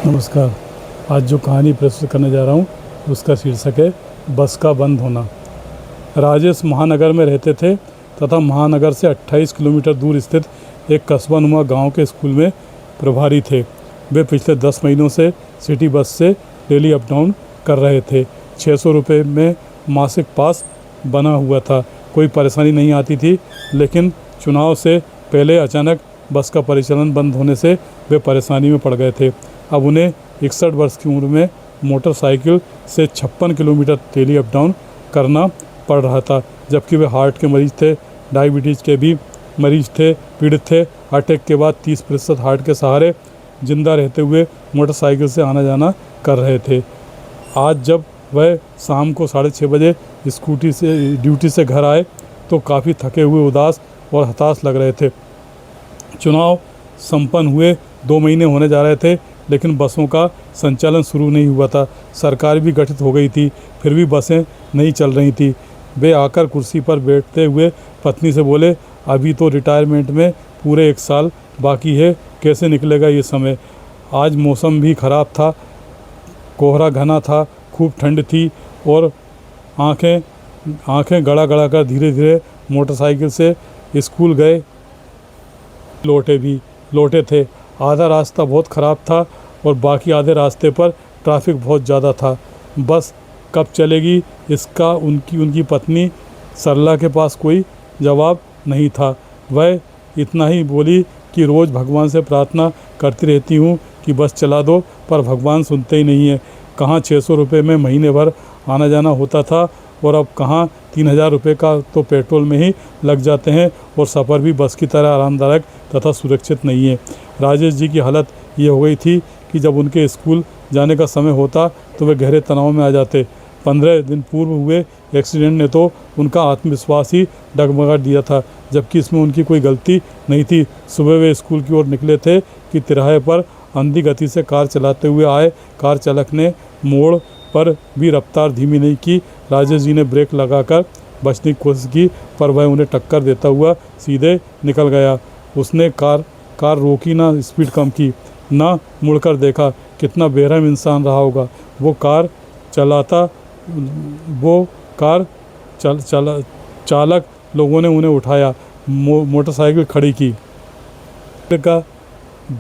नमस्कार। आज जो कहानी प्रस्तुत करने जा रहा हूँ उसका शीर्षक है बस का बंद होना। राजेश महानगर में रहते थे तथा महानगर से 28 किलोमीटर दूर स्थित एक कस्बा नुमा गाँव के स्कूल में प्रभारी थे। वे पिछले 10 महीनों से सिटी बस से डेली अप डाउन कर रहे थे। 600 रुपये में मासिक पास बना हुआ था। कोई परेशानी नहीं आती थी, लेकिन चुनाव से पहले अचानक बस का परिचालन बंद होने से वे परेशानी में पड़ गए थे। अब उन्हें 61 वर्ष की उम्र में मोटरसाइकिल से 56 किलोमीटर डेली अप डाउन करना पड़ रहा था, जबकि वे हार्ट के मरीज थे, डायबिटीज़ के भी मरीज थे, पीड़ित थे। अटैक के बाद 30% हार्ट के सहारे जिंदा रहते हुए मोटरसाइकिल से आना जाना कर रहे थे। आज जब वह शाम को 6:30 बजे ड्यूटी से घर आए तो काफ़ी थके हुए, उदास और हताश लग रहे थे। चुनाव संपन्न हुए 2 महीने होने जा रहे थे, लेकिन बसों का संचालन शुरू नहीं हुआ था। सरकार भी गठित हो गई थी, फिर भी बसें नहीं चल रही थी। वे आकर कुर्सी पर बैठते हुए पत्नी से बोले, अभी तो रिटायरमेंट में पूरे 1 साल बाकी है, कैसे निकलेगा ये समय। आज मौसम भी ख़राब था, कोहरा घना था, खूब ठंड थी और आँखें गड़ा गड़ा कर धीरे धीरे मोटरसाइकिल से स्कूल गए लौटे थे। आधा रास्ता बहुत ख़राब था और बाकी आधे रास्ते पर ट्रैफिक बहुत ज़्यादा था। बस कब चलेगी इसका उनकी पत्नी सरला के पास कोई जवाब नहीं था। वह इतना ही बोली कि रोज़ भगवान से प्रार्थना करती रहती हूँ कि बस चला दो, पर भगवान सुनते ही नहीं है। कहाँ 600 रुपये में महीने भर आना जाना होता था और अब कहाँ 3000 रुपये का तो पेट्रोल में ही लग जाते हैं, और सफ़र भी बस की तरह आरामदायक तथा सुरक्षित नहीं है। राजेश जी की हालत ये हो गई थी कि जब उनके स्कूल जाने का समय होता तो वे गहरे तनाव में आ जाते। 15 दिन पूर्व हुए एक्सीडेंट ने तो उनका आत्मविश्वास ही डगमगा दिया था, जबकि इसमें उनकी कोई गलती नहीं थी। सुबह वे स्कूल की ओर निकले थे कि तिराहे पर अंधी गति से कार चलाते हुए आए कार चालक ने मोड़ पर भी रफ्तार धीमी नहीं की। राजेश जी ने ब्रेक लगाकर बचने की कोशिश की, पर वह उन्हें टक्कर देता हुआ सीधे निकल गया। उसने कार रोकी ना, स्पीड कम की, ना मुड़कर देखा। कितना बेरहम इंसान रहा होगा। वो कार चालक लोगों ने उन्हें उठाया, मोटरसाइकिल खड़ी की। का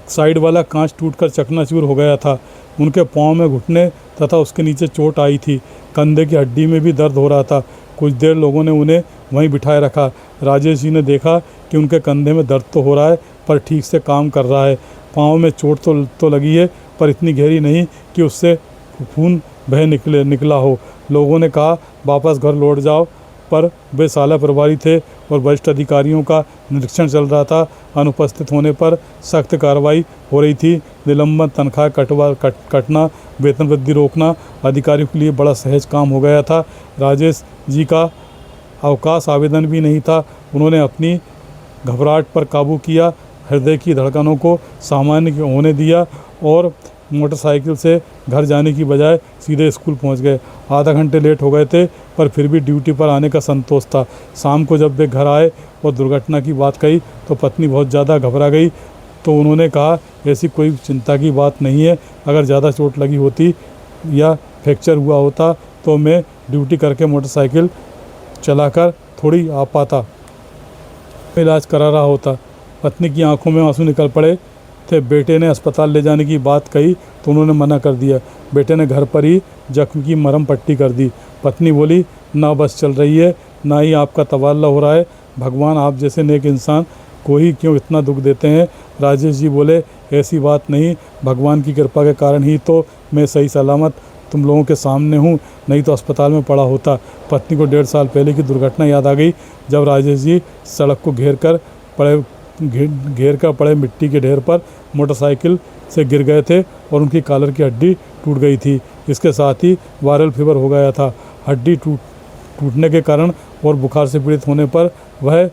साइड वाला कांच टूटकर चकनाचूर हो गया था। उनके पाँव में घुटने तथा उसके नीचे चोट आई थी। कंधे की हड्डी में भी दर्द हो रहा था। कुछ देर लोगों ने उन्हें वहीं बिठाए रखा। राजेश जी ने देखा कि उनके कंधे में दर्द तो हो रहा है, पर ठीक से काम कर रहा है। पाँव में चोट तो लगी है, पर इतनी गहरी नहीं कि उससे खून बह निकला हो। लोगों ने कहा, वापस घर लौट जाओ, पर वे साला प्रभारी थे और वरिष्ठ अधिकारियों का निरीक्षण चल रहा था। अनुपस्थित होने पर सख्त कार्रवाई हो रही थी। निलंबन, तनख्वाह कटना, वेतन वृद्धि रोकना अधिकारियों के लिए बड़ा सहज काम हो गया था। राजेश जी का अवकाश आवेदन भी नहीं था। उन्होंने अपनी घबराहट पर काबू किया, हृदय की धड़कनों को सामान्य होने दिया और मोटरसाइकिल से घर जाने की बजाय सीधे स्कूल पहुंच गए। आधा घंटे लेट हो गए थे, पर फिर भी ड्यूटी पर आने का संतोष था। शाम को जब वे घर आए और दुर्घटना की बात कही तो पत्नी बहुत ज़्यादा घबरा गई। तो उन्होंने कहा, ऐसी कोई चिंता की बात नहीं है। अगर ज़्यादा चोट लगी होती या फ्रैक्चर हुआ होता तो मैं ड्यूटी करके मोटरसाइकिल चलाकर थोड़ी आ पाता, इलाज करा रहा होता। पत्नी की आंखों में आंसू निकल पड़े थे। बेटे ने अस्पताल ले जाने की बात कही तो उन्होंने मना कर दिया। बेटे ने घर पर ही जख्म की मरहम पट्टी कर दी। पत्नी बोली, ना बस चल रही है, ना ही आपका तबादला हो रहा है। भगवान आप जैसे नेक इंसान को ही क्यों इतना दुख देते हैं। राजेश जी बोले, ऐसी बात नहीं, भगवान की कृपा के कारण ही तो मैं सही सलामत तुम लोगों के सामने हूँ, नहीं तो अस्पताल में पड़ा होता। पत्नी को 1.5 साल पहले की दुर्घटना याद आ गई, जब राजेश जी सड़क को घेर कर पड़े मिट्टी के ढेर पर मोटरसाइकिल से गिर गए थे और उनकी कॉलर की हड्डी टूट गई थी। इसके साथ ही वायरल फीवर हो गया था। हड्डी टूटने के कारण और बुखार से पीड़ित होने पर वह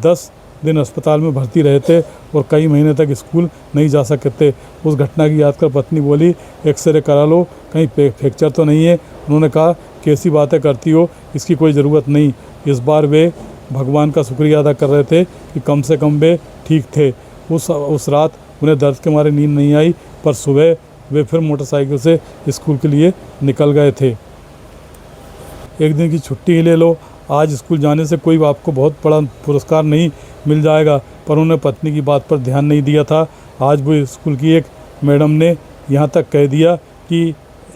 10 दिन अस्पताल में भर्ती रहे थे और कई महीने तक स्कूल नहीं जा सकते। उस घटना की याद कर पत्नी बोली, एक्सरे करा लो, कहीं फ्रैक्चर तो नहीं है। उन्होंने कहा, कैसी बातें करती हो, इसकी कोई ज़रूरत नहीं। इस बार वे भगवान का शुक्रिया अदा कर रहे थे कि कम से कम वे ठीक थे। उस रात उन्हें दर्द के मारे नींद नहीं आई, पर सुबह वे फिर मोटरसाइकिल से स्कूल के लिए निकल गए थे। एक दिन की छुट्टी ही ले लो, आज स्कूल जाने से कोई आपको बहुत बड़ा पुरस्कार नहीं मिल जाएगा, पर उन्होंने पत्नी की बात पर ध्यान नहीं दिया था। आज वो स्कूल की एक मैडम ने यहाँ तक कह दिया कि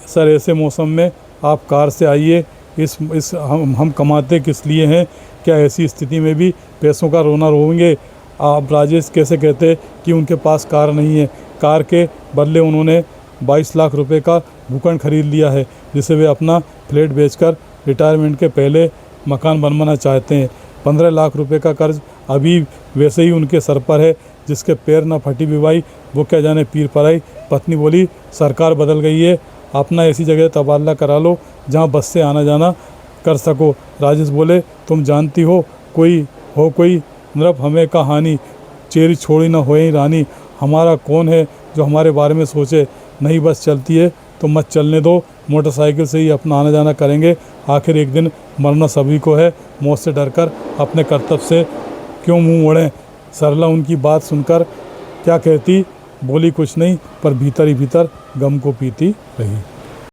सर ऐसे मौसम में आप कार से आइए, इस हम कमाते किस लिए हैं, क्या ऐसी स्थिति में भी पैसों का रोना रोएंगे। आप राजेश कैसे कहते कि उनके पास कार नहीं है। कार के बदले उन्होंने 22 लाख रुपए का भूखंड खरीद लिया है, जिसे वे अपना फ्लैट बेचकर रिटायरमेंट के पहले मकान बनवाना चाहते हैं। 15 लाख रुपए का कर्ज अभी वैसे ही उनके सर पर है, जिसके पैर न फटी बिवाई वो क्या जाने पीर पर आई। पत्नी बोली सरकार बदल गई है, अपना ऐसी जगह तबादला करा लो जहाँ बस से आना जाना कर सको। राजेश बोले तुम जानती हो कोई नृप हमें कहानी, चेरी छोड़ी न होए रानी। हमारा कौन है जो हमारे बारे में सोचे, नहीं बस चलती है तो मत चलने दो, मोटरसाइकिल से ही अपना आना जाना करेंगे। आखिर एक दिन मरना सभी को है, मौत से डरकर अपने कर्तव्य से क्यों मुंह मोड़ें। सरला उनकी बात सुनकर क्या कहती, बोली कुछ नहीं, पर भीतर ही भीतर गम को पीती रही।